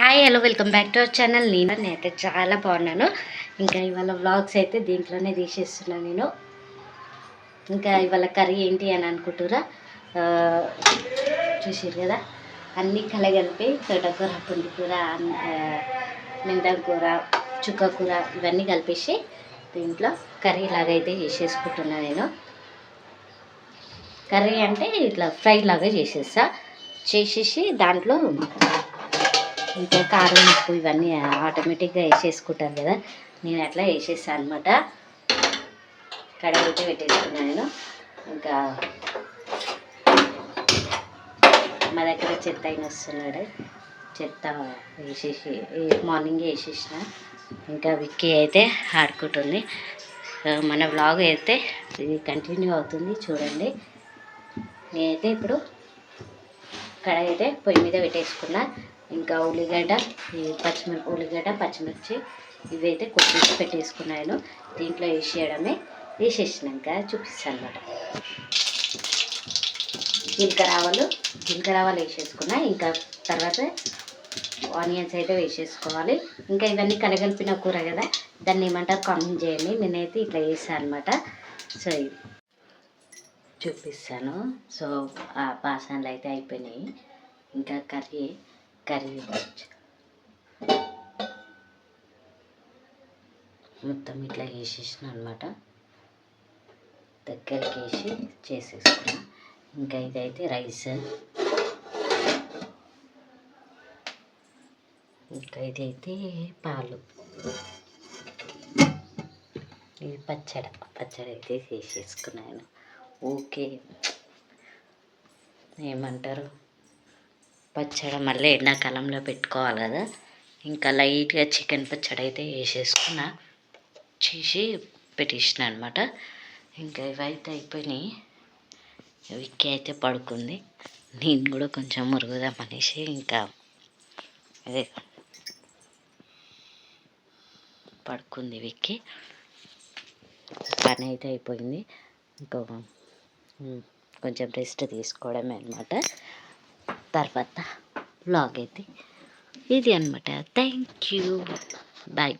Hi hello welcome back to our channel. నేనైతే చాలా బాగున్నాను. ఇంకా ఇవాళ వ్లాగ్స్ అయితే దీంట్లోనే తీసేస్తున్నాను నేను. ఇంకా ఇవాళ కర్రీ ఏంటి అని అనుకుంటురా, చూసారు కదా, అన్నీ కలగలిపి తోటకూర, పుండికూర, మెంతం కూర, చుక్క కూర ఇవన్నీ కలిపేసి దీంట్లో కర్రీ లాగైతే చేసేసుకుంటున్నాను నేను. కర్రీ అంటే ఇట్లా ఫ్రై లాగా చేసేసి దాంట్లో ఇంకా కారం, ఉప్పు ఇవన్నీ ఆటోమేటిక్గా వేసేసుకుంటాను కదా, నేను అట్లా వేసేసాను అనమాట. కడాయి అయితే పెట్టేసుకున్నాను నేను. ఇంకా మా దగ్గర చెత్త అయిన వస్తున్నాడు, చెత్త వేసేసి మార్నింగే వేసేసిన. ఇంకా విక్కీ అయితే ఆడుకుంటుంది. మన వ్లాగ్ అయితే ఇది కంటిన్యూ అవుతుంది, చూడండి. నేనైతే ఇప్పుడు కడాయి అయితే పొయ్యి మీద పెట్టేసుకున్నా. ఇంకా ఉల్లిగడ్డ, పచ్చిమిర్చి ఇవైతే కొట్టి పెట్టేసుకున్నాను. దీంట్లో వేసేసినాక చూపిస్తాను అనమాట. జీలకర్ర ఆవాలు వేసేసుకున్నా. ఇంకా తర్వాత ఆనియన్స్ అయితే వేసేసుకోవాలి. ఇంకా ఇవన్నీ కలగలిపిన కూర కదా, దాన్ని ఏమంటారు కామెంట్ చేయండి. నేనైతే ఇట్లా వేసాను అనమాట. సో చూపిస్తాను. సో ఆ పాసాన్లు అయితే అయిపోయినాయి. ఇంకా కర్రీ మొత్తం ఇట్లా వేసేసిన అనమాట. దగ్గరికి వేసి చేసేసుకున్నా. ఇంకా ఇదైతే రైస్, ఇంకా ఇదైతే పాలు, ఇది పచ్చడి అయితే చేసేసుకున్నాను. ఓకే, ఏమంటారు పచ్చడి మళ్ళీ ఎండాకాలంలో పెట్టుకోవాలి కదా. ఇంకా లైట్గా చికెన్ పచ్చడి అయితే చేసి పెట్టేసిన అనమాట. ఇంకా ఇవైతే అయిపోయినాయి. విక్కీ అయితే పడుకుంది. నేను కూడా కొంచెం మురుగుదామనేసి ఇంకా అదే పడుకుంది విక్కీ. పని అయితే అయిపోయింది. ఇంకా కొంచెం రెస్ట్ తీసుకోవడమే అనమాట. తర్వాత వ్లాగ్ అయితే ఇది అనమాట. Thank you, bye.